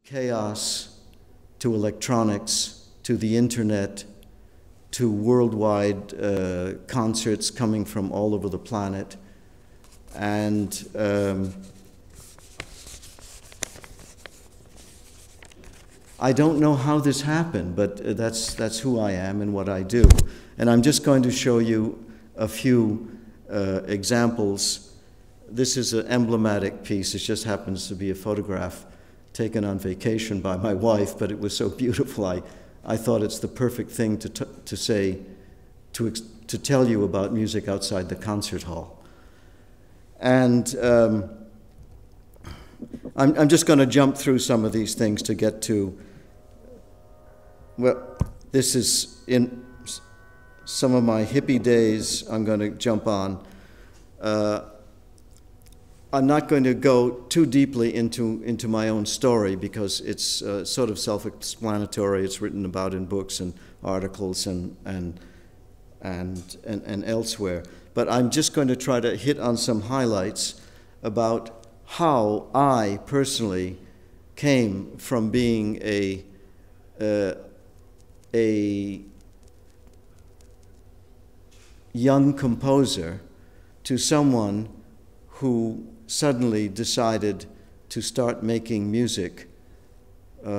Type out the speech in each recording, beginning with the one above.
chaos, to electronics, to the internet, to worldwide concerts coming from all over the planet. And I don't know how this happened, but that's who I am and what I do. And I'm just going to show you a few examples. This is an emblematic piece. It just happens to be a photograph taken on vacation by my wife, but it was so beautiful. I thought it's the perfect thing to say, to tell you about music outside the concert hall. And I'm just going to jump through some of these things to get to, well, this is in some of my hippie days. I'm going to jump on. I'm not going to go too deeply into my own story because it's sort of self-explanatory. It's written about in books and articles and elsewhere. But I'm just going to try to hit on some highlights about how I personally came from being a young composer to someone who suddenly decided to start making music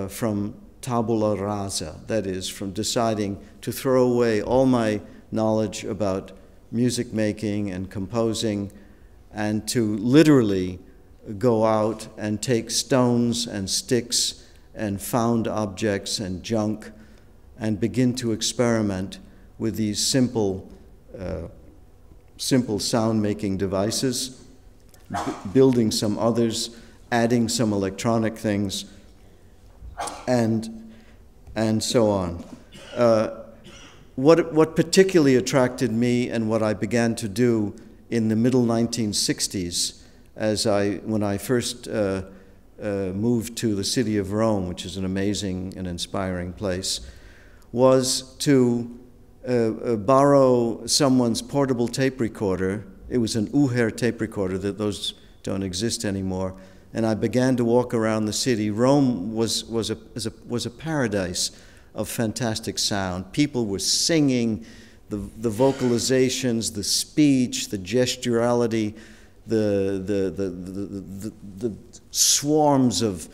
from tabula rasa, that is, from deciding to throw away all my knowledge about music making and composing and to literally go out and take stones and sticks and found objects and junk and begin to experiment with these simple sound-making devices, building some others, adding some electronic things, and so on. What particularly attracted me and what I began to do in the middle 1960s, when I first moved to the city of Rome, which is an amazing and inspiring place, was to borrow someone's portable tape recorder. It was an Uher tape recorder, that those don't exist anymore. And I began to walk around the city. Rome was a paradise of fantastic sound. People were singing, the vocalizations, the speech, the gesturality, the swarms of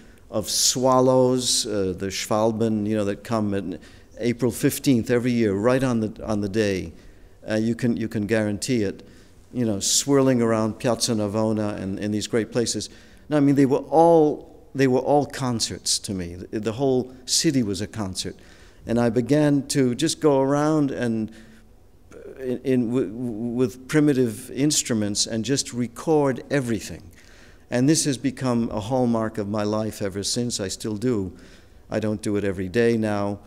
swallows, the Schwalben, that come at April 15th every year, right on the day. You can guarantee it. Swirling around Piazza Navona and these great places. No, I mean, they were all concerts to me. The whole city was a concert. And I began to just go around and with primitive instruments and just record everything. And this has become a hallmark of my life ever since. I still do. I don't do it every day now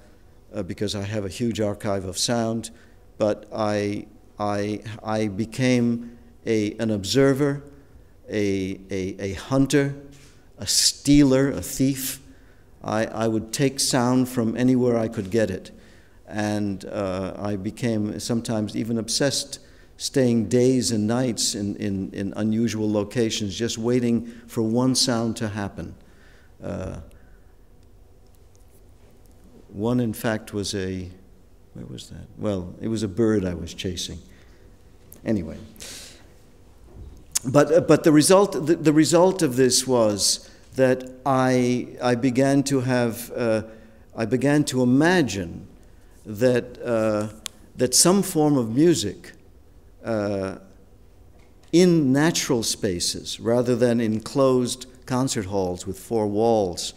because I have a huge archive of sound, but I became an observer, a hunter, a stealer, a thief. I would take sound from anywhere I could get it. And I became sometimes even obsessed, staying days and nights in unusual locations, just waiting for one sound to happen. One, in fact, was where was that? Well, it was a bird I was chasing. Anyway, but the result of this was that I began to imagine that some form of music in natural spaces rather than in closed concert halls with four walls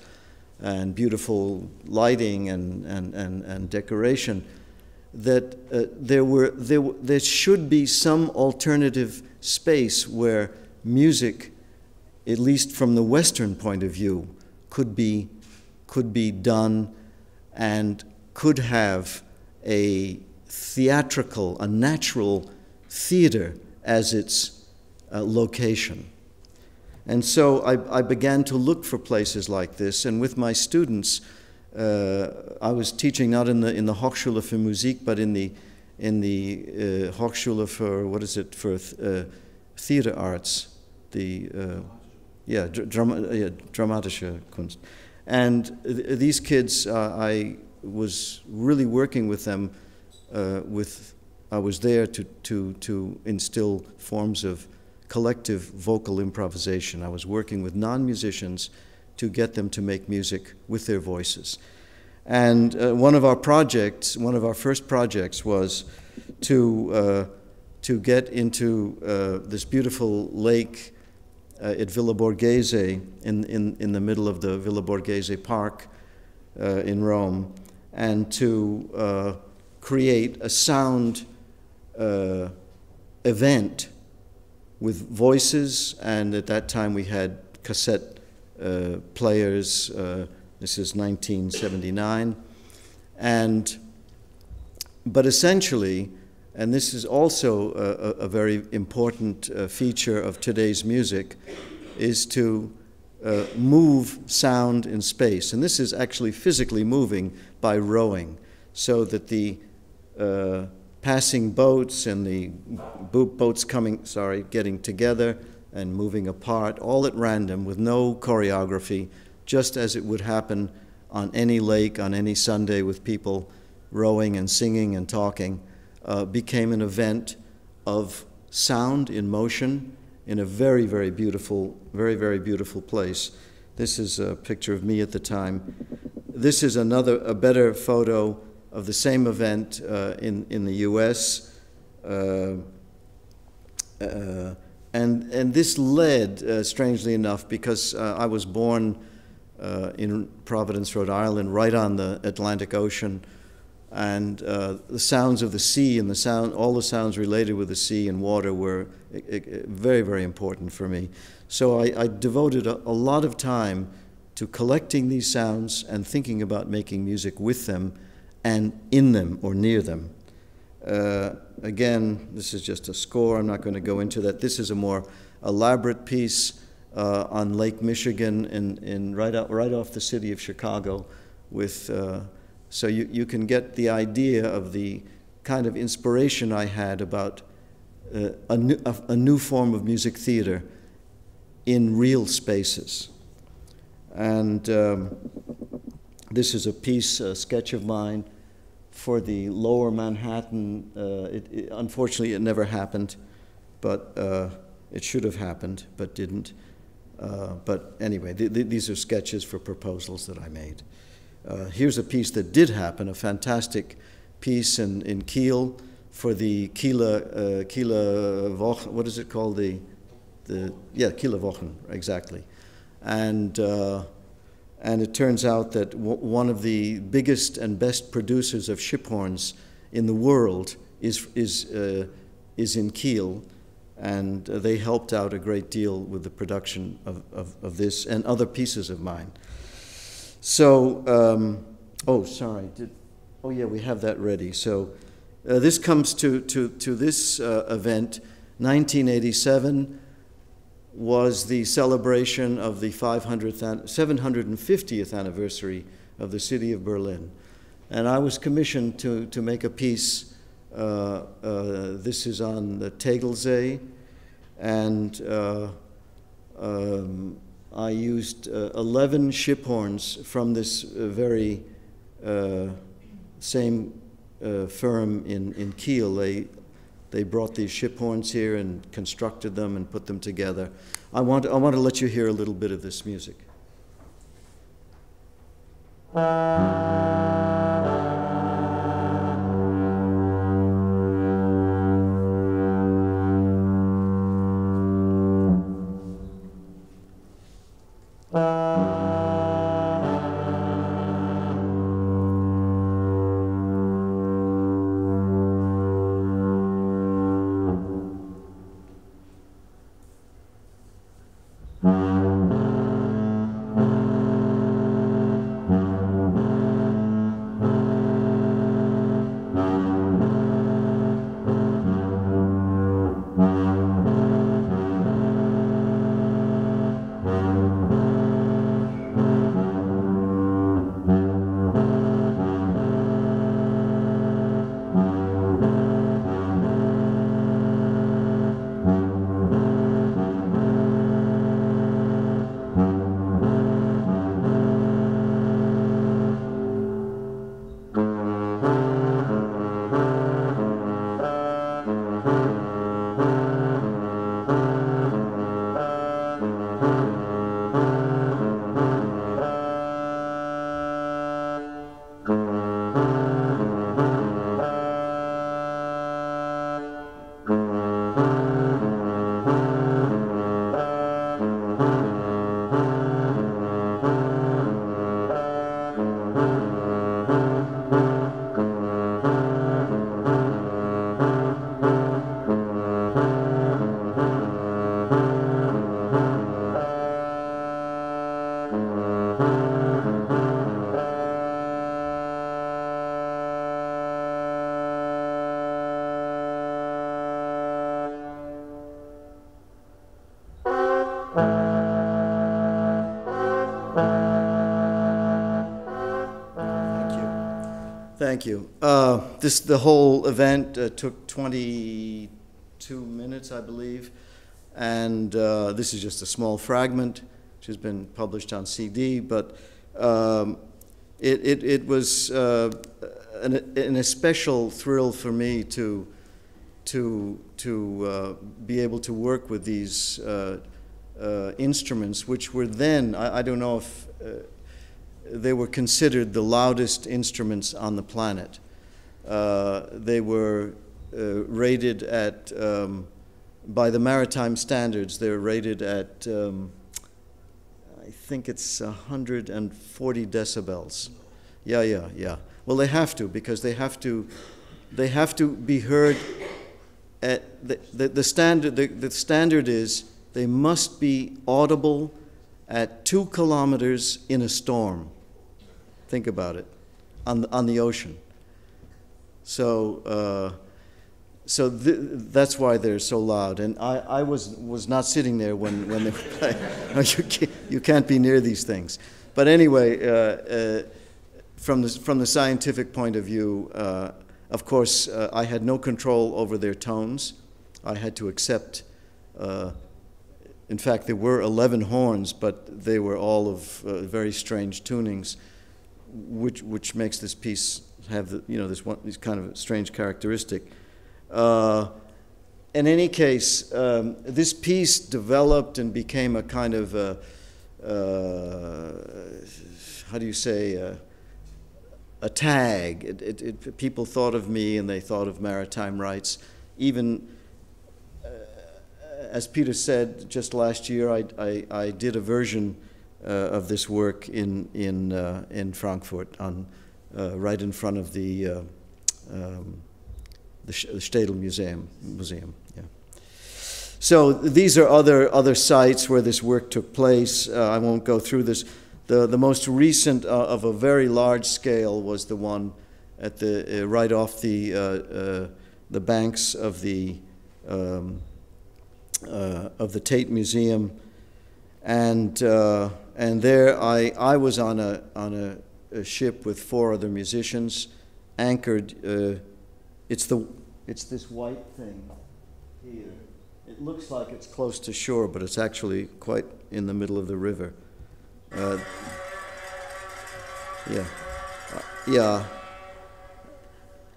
and beautiful lighting and decoration, that there should be some alternative space where music, at least from the Western point of view, could be done and could have a natural theater as its location. And so I began to look for places like this, and with my students, I was teaching not in the Hochschule für Musik, but in the Hochschule für theater arts, dramatische Kunst. And these kids, I was really working with them. I was there to instill forms of collective vocal improvisation. I was working with non-musicians to get them to make music with their voices. And one of our first projects was to get into this beautiful lake at Villa Borghese, in the middle of the Villa Borghese Park in Rome, and to create a sound event with voices. And at that time we had cassette players. This is 1979. But essentially, and this is also a very important feature of today's music, is to move sound in space. And this is actually physically moving by rowing, so that the passing boats and the boats getting together and moving apart, all at random with no choreography, just as it would happen on any lake on any Sunday with people rowing and singing and talking, became an event of sound in motion in a very, very beautiful, very, very beautiful place. This is a picture of me at the time. This is a better photo of the same event in the U.S. And this led, strangely enough, because I was born in Providence, Rhode Island, right on the Atlantic Ocean, and the sounds of the sea and all the sounds related with the sea and water were very, very important for me. So I devoted a lot of time to collecting these sounds and thinking about making music with them and in them or near them. Again, this is just a score. I'm not going to go into that. This is a more elaborate piece on Lake Michigan, right off the city of Chicago, with. So you can get the idea of the kind of inspiration I had about a new form of music theater in real spaces. And this is a sketch of mine for the Lower Manhattan. Unfortunately, it never happened, but it should have happened, but didn't. But anyway, these are sketches for proposals that I made. Here's a piece that did happen, a fantastic piece in Kiel for the Kieler Woche, what is it called? Kieler Wochen, exactly. And it turns out that one of the biggest and best producers of ship horns in the world is in Kiel, and they helped out a great deal with the production of this and other pieces of mine. So, we have that ready. So this comes to this event. 1987 was the celebration of the 750th anniversary of the city of Berlin. And I was commissioned to make a piece. This is on the Tegelsee, and I used 11 ship horns from this very same firm in Kiel. They brought these ship horns here and constructed them and put them together. I want to let you hear a little bit of this music. Thank you. The whole event took 22 minutes, I believe, and this is just a small fragment, which has been published on CD, but it was an especial thrill for me to be able to work with these instruments, which were then, I don't know if they were considered the loudest instruments on the planet. They were rated at, by the maritime standards, they're rated at, I think it's 140 decibels. Yeah. Well, they have to, because they have to be heard at, the standard is they must be audible at 2 kilometers in a storm. Think about it, on the ocean. So that's why they're so loud. And I was not sitting there when they were playing. You can't be near these things. But anyway, from the scientific point of view, of course, I had no control over their tones. I had to accept. In fact, there were 11 horns, but they were all of very strange tunings, which makes this piece have this kind of strange characteristic. In any case, this piece developed and became a kind of how do you say, a tag. People thought of me and they thought of maritime rights. Even as Peter said, just last year I did a version of this work in Frankfurt, on right in front of the Städel Museum. Yeah. So these are other sites where this work took place. I won't go through this. The most recent of a very large scale was the one at the right off the banks of the Tate Museum, and there I was on a ship with 4 other musicians, anchored. It's this white thing here. It looks like it's close to shore, but it's actually quite in the middle of the river. Yeah.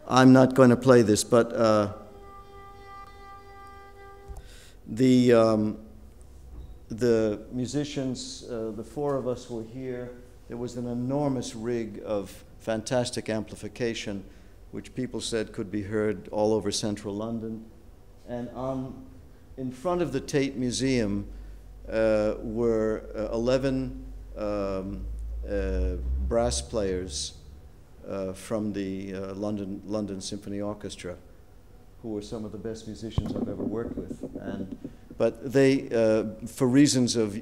I'm not going to play this, but the musicians, the 4 of us were here. There was an enormous rig of fantastic amplification, which people said could be heard all over central London. And in front of the Tate Museum were 11 brass players from the London Symphony Orchestra, who were some of the best musicians I've ever worked with. But they, for reasons of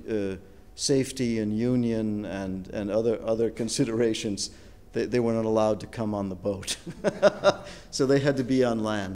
safety and union and other considerations, they were not allowed to come on the boat. So they had to be on land.